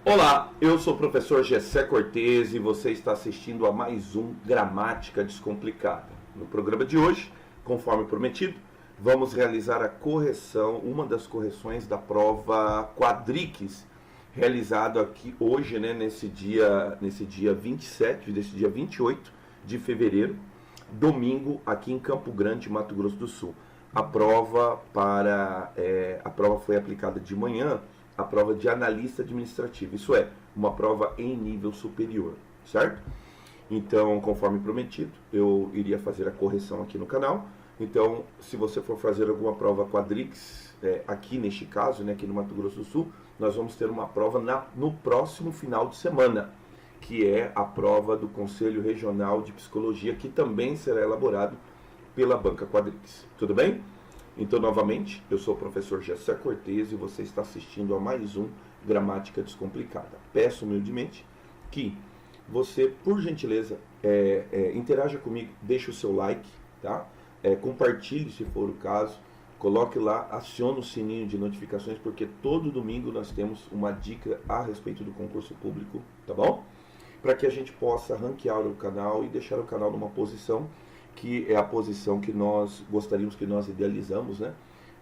Olá, eu sou o professor Gessé Cortez e você está assistindo a mais um Gramática Descomplicada. No programa de hoje, conforme prometido, vamos realizar a correção, uma das correções da prova Quadriques, realizado aqui hoje, nesse dia 27, desse dia 28 de fevereiro, domingo, aqui em Campo Grande, Mato Grosso do Sul. A prova foi aplicada de manhã, a prova de analista administrativo, isso é, uma prova em nível superior, certo? Então, conforme prometido, eu iria fazer a correção aqui no canal. Então, se você for fazer alguma prova Quadriques, aqui neste caso, aqui no Mato Grosso do Sul, nós vamos ter uma prova no próximo final de semana, que é a prova do Conselho Regional de Psicologia, que também será elaborado pela Banca Quadriques. Tudo bem? Então, novamente, eu sou o professor Gessé Cortez e você está assistindo a mais um Gramática Descomplicada. Peço humildemente que você, por gentileza, interaja comigo, deixe o seu like, tá? Compartilhe se for o caso, coloque lá, acione o sininho de notificações, porque todo domingo nós temos uma dica a respeito do concurso público, tá bom? Para que a gente possa ranquear o canal e deixar o canal numa posição que é a posição que nós gostaríamos, que nós idealizamos,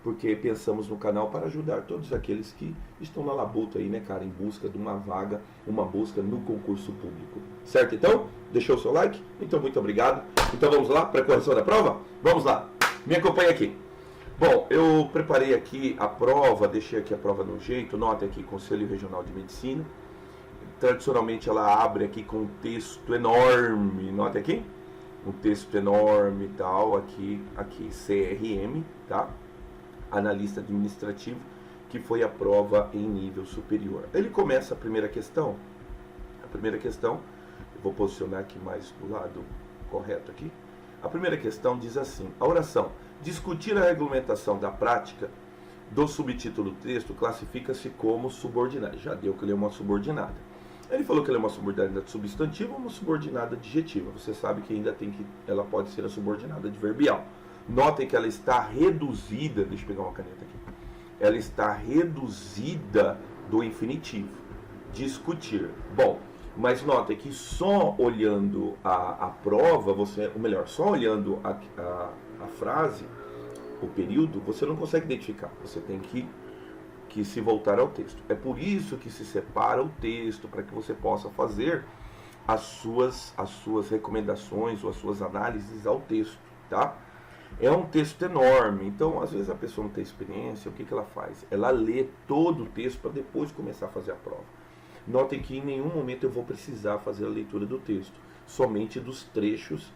Porque pensamos no canal para ajudar todos aqueles que estão na labuta aí, cara, em busca de uma vaga, uma busca no concurso público. Certo, então? Deixou o seu like? Então, muito obrigado. Então, vamos lá para a correção da prova? Vamos lá. Me acompanha aqui. Bom, eu preparei aqui a prova, deixei aqui a prova no jeito, nota aqui, Conselho Regional de Medicina. Tradicionalmente, ela abre aqui com um texto enorme, nota aqui. Um texto enorme e tal, aqui CRM, tá? Analista administrativo, que foi a prova em nível superior. Ele começa a primeira questão, eu vou posicionar aqui mais do lado correto aqui. A primeira questão diz assim: a oração discutir a regulamentação da prática do subtítulo do texto classifica-se como subordinada. Já deu que ele é uma subordinada. Ele falou que ela é uma subordinada substantiva ou uma subordinada adjetiva. Você sabe que ela pode ser a subordinada adverbial. Notem que ela está reduzida, deixa eu pegar uma caneta aqui. Ela está reduzida do infinitivo. Discutir. Bom, mas notem que só olhando a prova, só olhando a frase, o período, você não consegue identificar. Você tem que se voltar ao texto. É por isso que se separa o texto, para que você possa fazer as suas recomendações ou as suas análises ao texto, tá? É um texto enorme, então às vezes a pessoa não tem experiência, o que ela faz? Ela lê todo o texto para depois começar a fazer a prova. Notem que em nenhum momento eu vou precisar fazer a leitura do texto, somente dos trechos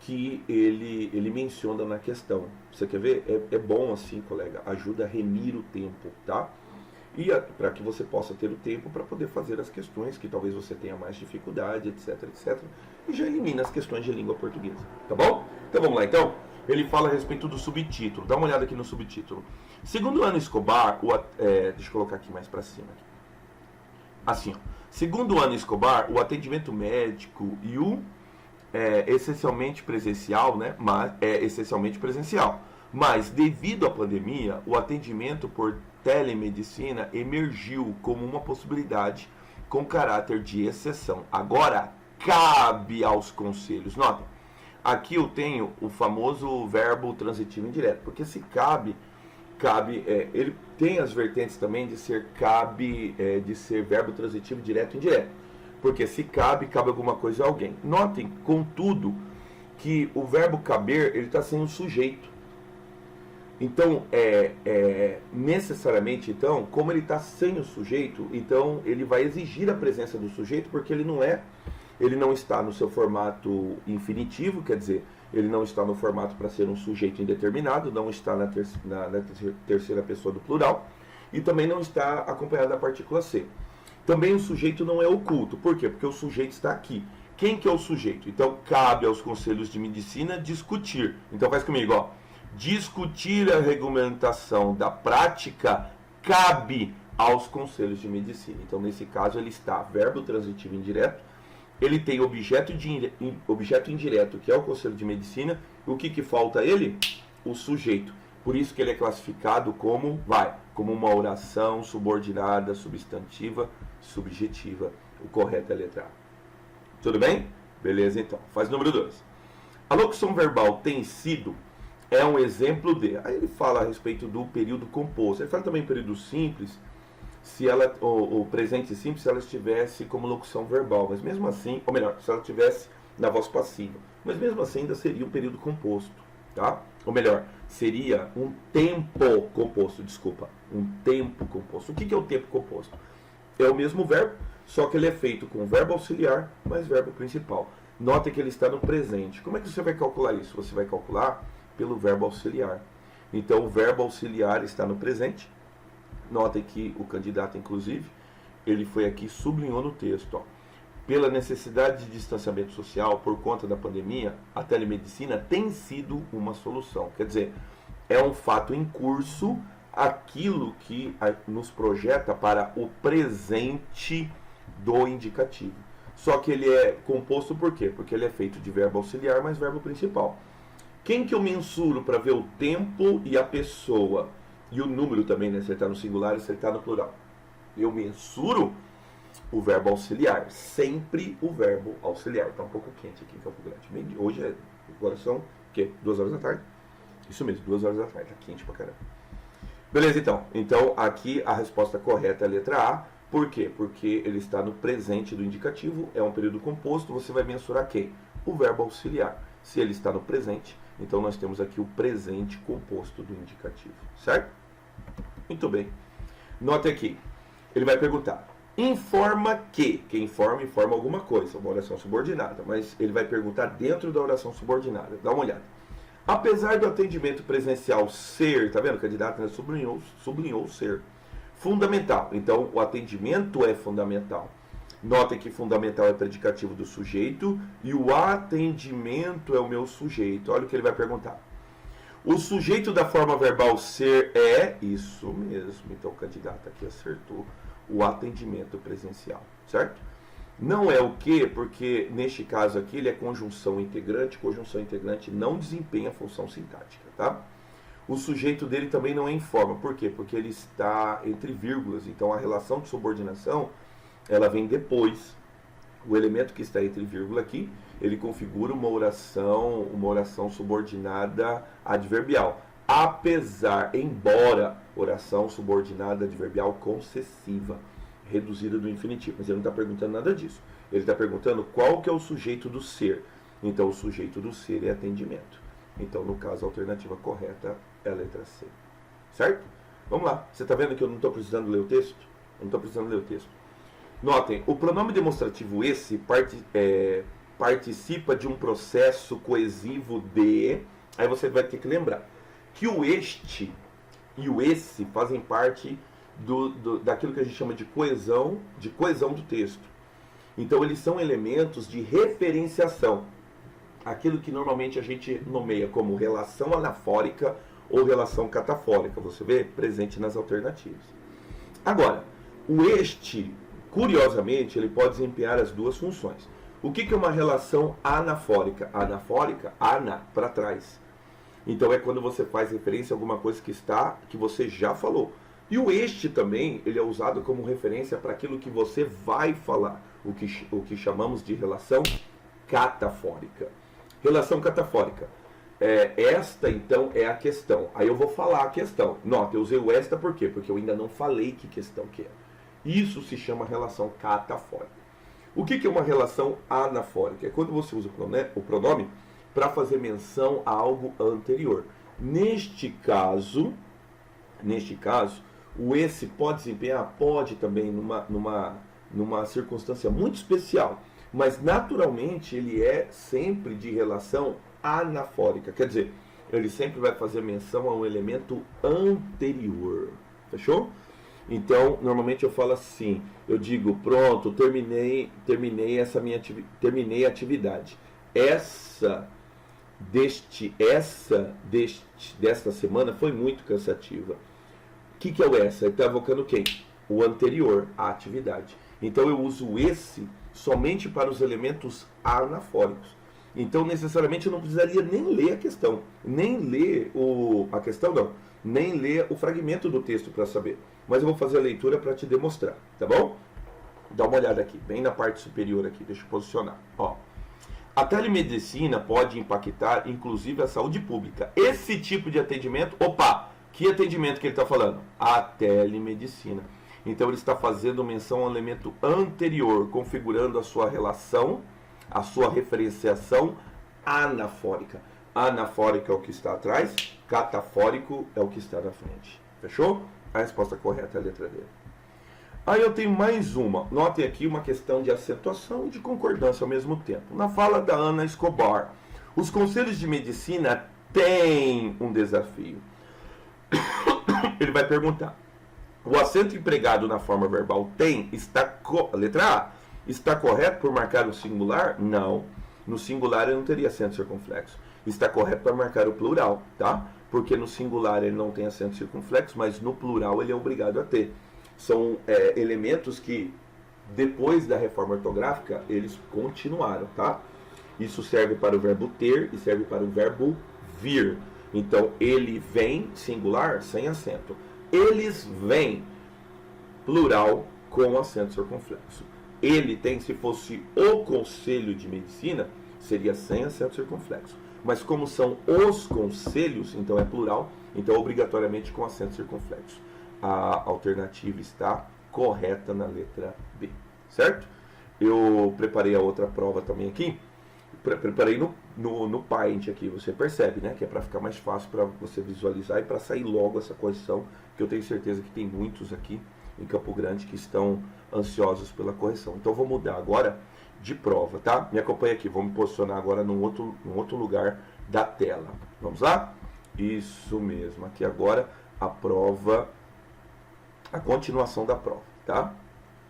que ele menciona na questão. Você quer ver? É bom assim, colega, ajuda a remir o tempo, tá? E para que você possa ter o tempo para poder fazer as questões que talvez você tenha mais dificuldade, etc, etc. E já elimina as questões de língua portuguesa, tá bom? Então vamos lá, então. Ele fala a respeito do subtítulo. Dá uma olhada aqui no subtítulo. Segundo Ana Escobar, deixa eu colocar aqui mais para cima. Assim, ó. Segundo Ana Escobar, o atendimento médico e o essencialmente presencial, essencialmente presencial. Mas, devido à pandemia, o atendimento por telemedicina emergiu como uma possibilidade com caráter de exceção. Agora, cabe aos conselhos. Notem, aqui eu tenho o famoso verbo transitivo indireto, porque se cabe, ele tem as vertentes também de ser de ser verbo transitivo direto e indireto. Porque se cabe alguma coisa a alguém. Notem, contudo, que o verbo caber, ele está sendo sujeito. Então, necessariamente, então, como ele está sem o sujeito, então ele vai exigir a presença do sujeito, porque ele não está no seu formato infinitivo, quer dizer, ele não está no formato para ser um sujeito indeterminado, não está na terceira pessoa do plural, e também não está acompanhado da partícula C. Também o sujeito não é oculto. Por quê? Porque o sujeito está aqui. Quem que é o sujeito? Então, cabe aos conselhos de medicina discutir. Então, faz comigo, ó. Discutir a regulamentação da prática cabe aos conselhos de medicina. Então, nesse caso, ele está verbo transitivo indireto. Ele tem objeto indireto, que é o conselho de medicina. O que falta a ele? O sujeito. Por isso que ele é classificado como, como uma oração subordinada, substantiva, subjetiva. O correto é a letra A. Tudo bem? Beleza, então. Faz número 2. A locução verbal tem sido é um exemplo de... Aí ele fala a respeito do período composto. Ele fala também período simples, se ela, o presente simples, se ela estivesse como locução verbal. Mas mesmo assim, ou melhor, se ela estivesse na voz passiva. Mas mesmo assim ainda seria um período composto. Tá? Ou melhor, seria um tempo composto, desculpa. Um tempo composto. O que é o tempo composto? É o mesmo verbo, só que ele é feito com verbo auxiliar mais verbo principal. Note que ele está no presente. Como é que você vai calcular isso? Você vai calcular pelo verbo auxiliar. Então, o verbo auxiliar está no presente. Notem que o candidato, inclusive, ele foi aqui, sublinhou no texto. Ó. Pela necessidade de distanciamento social, por conta da pandemia, a telemedicina tem sido uma solução. Quer dizer, é um fato em curso, aquilo que nos projeta para o presente do indicativo. Só que ele é composto por quê? Porque ele é feito de verbo auxiliar mais verbo principal. Quem que eu mensuro para ver o tempo e a pessoa? E o número também, né? Se ele está no singular e se ele está no plural. Eu mensuro o verbo auxiliar. Sempre o verbo auxiliar. Está um pouco quente aqui em Campo Grande. Hoje agora são, o quê? 2 horas da tarde? Isso mesmo, 2 horas da tarde. Está quente pra caramba. Beleza, então. Então, aqui a resposta correta é a letra A. Por quê? Porque ele está no presente do indicativo. É um período composto. Você vai mensurar quem? O verbo auxiliar. Se ele está no presente, então nós temos aqui o presente composto do indicativo. Certo? Muito bem. Note aqui. Ele vai perguntar. Informa que. Quem informa alguma coisa. Uma oração subordinada. Mas ele vai perguntar dentro da oração subordinada. Dá uma olhada. Apesar do atendimento presencial ser, tá vendo? O candidato, né, sublinhou ser fundamental. Então, o atendimento é fundamental. Notem que fundamental é predicativo do sujeito e o atendimento é o meu sujeito. Olha o que ele vai perguntar. O sujeito da forma verbal ser é isso mesmo. Então, o candidato aqui acertou o atendimento presencial, certo? Não é o que, porque neste caso aqui ele é conjunção integrante. Conjunção integrante não desempenha função sintática, tá? O sujeito dele também não é em forma. Por quê? Porque ele está entre vírgulas. Então a relação de subordinação, ela vem depois. O elemento que está entre vírgula aqui, ele configura uma oração subordinada adverbial. Embora oração subordinada adverbial concessiva, reduzida do infinitivo. Mas ele não está perguntando nada disso. Ele está perguntando qual que é o sujeito do ser. Então, o sujeito do ser é atendimento. Então, no caso, a alternativa correta é a letra C. Certo? Vamos lá. Você está vendo que eu não estou precisando ler o texto? Eu não estou precisando ler o texto. Notem, o pronome demonstrativo esse participa de um processo coesivo de... Aí você vai ter que lembrar que o este e o esse fazem parte daquilo que a gente chama de coesão do texto. Então eles são elementos de referenciação. Aquilo que normalmente a gente nomeia como relação anafórica ou relação catafórica. Você vê presente nas alternativas. Agora, o este, curiosamente, ele pode desempenhar as duas funções. O que é uma relação anafórica? Anafórica, ana, para trás. Então é quando você faz referência a alguma coisa que você já falou. E o este também, ele é usado como referência para aquilo que você vai falar, o que chamamos de relação catafórica. Relação catafórica. Esta, então, é a questão. Aí eu vou falar a questão. Nota, eu usei o esta por quê? Porque eu ainda não falei que questão que é. Isso se chama relação catafórica. O que é uma relação anafórica? É quando você usa o pronome para fazer menção a algo anterior. Neste caso, o esse pode desempenhar? Pode também numa circunstância muito especial, mas naturalmente ele é sempre de relação anafórica, quer dizer, ele sempre vai fazer menção a um elemento anterior, fechou? Então, normalmente eu falo assim, eu digo, pronto, terminei a atividade. Desta semana foi muito cansativa. O que é o essa? Ele está evocando quem? O anterior, a atividade. Então eu uso esse somente para os elementos anafóricos. Então necessariamente eu não precisaria nem ler a questão. Nem ler a questão, não. nem ler o fragmento do texto para saber. Mas eu vou fazer a leitura para te demonstrar, tá bom? Dá uma olhada aqui, bem na parte superior aqui, deixa eu posicionar. Ó. A telemedicina pode impactar, inclusive, a saúde pública. Esse tipo de atendimento, opa, que atendimento que ele está falando? A telemedicina. Então ele está fazendo menção ao elemento anterior, configurando a sua relação, a sua referenciação anafórica. Anafórico é o que está atrás, catafórico é o que está na frente. Fechou? A resposta correta é a letra D. Aí eu tenho mais uma. Notem aqui uma questão de acentuação e de concordância ao mesmo tempo. Na fala da Ana Escobar, os conselhos de medicina têm um desafio. Ele vai perguntar: o acento empregado na forma verbal tem, letra A, está correto por marcar o singular? Não. No singular ele não teria acento circunflexo. Está correto para marcar o plural, tá? Porque no singular ele não tem acento circunflexo, mas no plural ele é obrigado a ter. São elementos que, depois da reforma ortográfica, eles continuaram, tá? Isso serve para o verbo ter e serve para o verbo vir. Então, ele vem, singular, sem acento. Eles vêm, plural, com acento circunflexo. Ele tem, se fosse o conselho de medicina, seria sem acento circunflexo. Mas como são os conselhos, então é plural, então obrigatoriamente com acento circunflexo. A alternativa está correta na letra B, certo? Eu preparei a outra prova também aqui. Preparei no Paint aqui, você percebe, né? Que é para ficar mais fácil para você visualizar e para sair logo essa correção, que eu tenho certeza que tem muitos aqui em Campo Grande que estão ansiosos pela correção. Então eu vou mudar agora de prova, tá? Me acompanha aqui, vou me posicionar agora num outro lugar da tela. Vamos lá? Isso mesmo, aqui agora a prova, a continuação da prova, tá?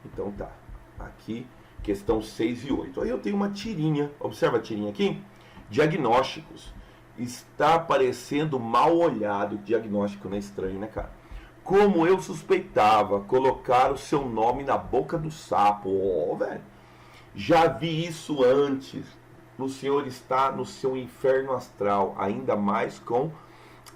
Então tá, aqui questão 6 e 8. Aí eu tenho uma tirinha, observa a tirinha aqui, diagnósticos. Está parecendo mal olhado, diagnóstico, não é estranho, né, cara? Como eu suspeitava, colocar o seu nome na boca do sapo. Ó, velho, já vi isso antes. O senhor está no seu inferno astral, ainda mais com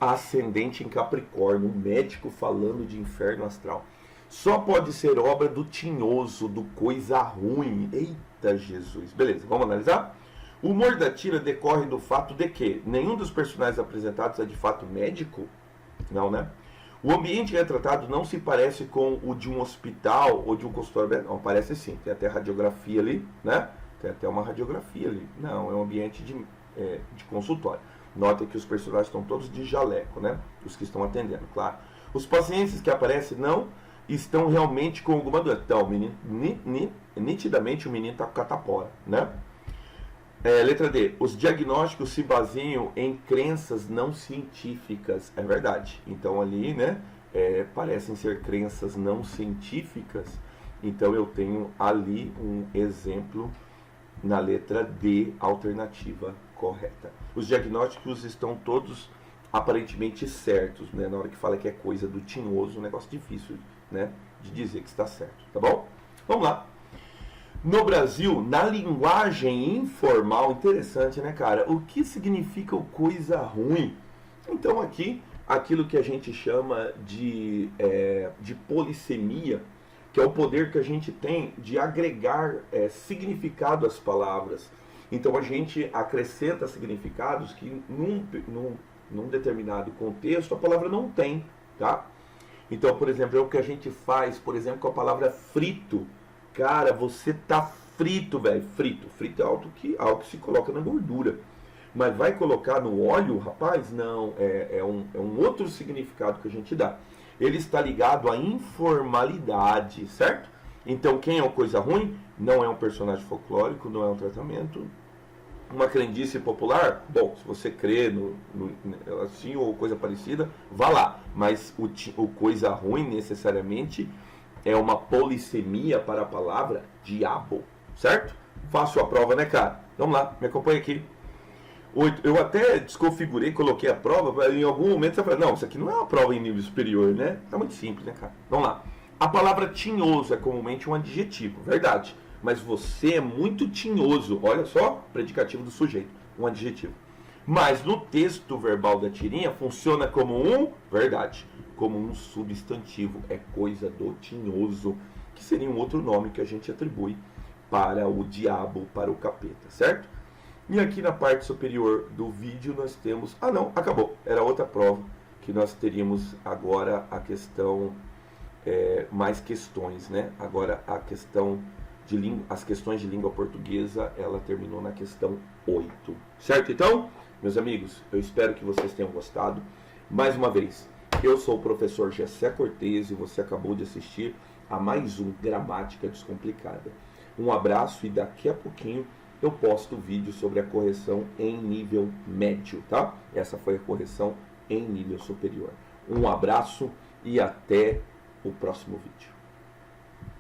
ascendente em Capricórnio, um médico falando de inferno astral. Só pode ser obra do tinhoso, do coisa ruim. Eita Jesus. Beleza, vamos analisar? O humor da tira decorre do fato de que nenhum dos personagens apresentados é de fato médico? Não, né? O ambiente retratado não se parece com o de um hospital ou de um consultório. Não, parece sim. Tem até radiografia ali, né? Tem até uma radiografia ali. Não, é um ambiente de consultório. Nota que os personagens estão todos de jaleco, né? Os que estão atendendo, claro. Os pacientes que aparecem não estão realmente com alguma doença. Então, nitidamente o menino está com catapora, né? Letra D. Os diagnósticos se baseiam em crenças não científicas. É verdade. Então ali, né, parecem ser crenças não científicas. Então eu tenho ali um exemplo na letra D, alternativa correta. Os diagnósticos estão todos aparentemente certos, né? Na hora que fala que é coisa do tinhoso, um negócio difícil, né, de dizer que está certo, tá bom? Vamos lá. No Brasil, na linguagem informal, interessante, né, cara? O que significa o coisa ruim? Então aqui, aquilo que a gente chama de polissemia, que é o poder que a gente tem de agregar significado às palavras. Então a gente acrescenta significados que num determinado contexto a palavra não tem, tá? Então, por exemplo, é o que a gente faz, por exemplo, com a palavra frito. Cara, você tá frito, velho. Frito. Frito é algo que se coloca na gordura. Mas vai colocar no óleo, rapaz? Não. É um outro significado que a gente dá. Ele está ligado à informalidade, certo? Então, quem é o coisa ruim? Não é um personagem folclórico, não é um tratamento. Uma crendice popular? Bom, se você crê assim ou coisa parecida, vá lá. Mas o coisa ruim, necessariamente, é uma polissemia para a palavra diabo, certo? Faço a prova, né, cara? Vamos lá, me acompanha aqui. 8. Eu até desconfigurei, coloquei a prova, em algum momento você fala, não, isso aqui não é uma prova em nível superior, né? Tá muito simples, né, cara? Vamos lá. A palavra tinhoso é comumente um adjetivo, verdade. Mas você é muito tinhoso, olha só, predicativo do sujeito, um adjetivo. Mas no texto verbal da tirinha funciona como verdade, como um substantivo, é coisa do tinhoso, que seria um outro nome que a gente atribui para o diabo, para o capeta, certo? E aqui na parte superior do vídeo nós temos... Ah não, acabou, era outra prova, que nós teríamos agora a questão, mais questões, né? Agora a questão... as questões de língua portuguesa, ela terminou na questão 8. Certo? Então, meus amigos, eu espero que vocês tenham gostado. Mais uma vez, eu sou o professor Gessé Cortez e você acabou de assistir a mais um Gramática Descomplicada. Um abraço e daqui a pouquinho eu posto vídeo sobre a correção em nível médio, tá? Essa foi a correção em nível superior. Um abraço e até o próximo vídeo.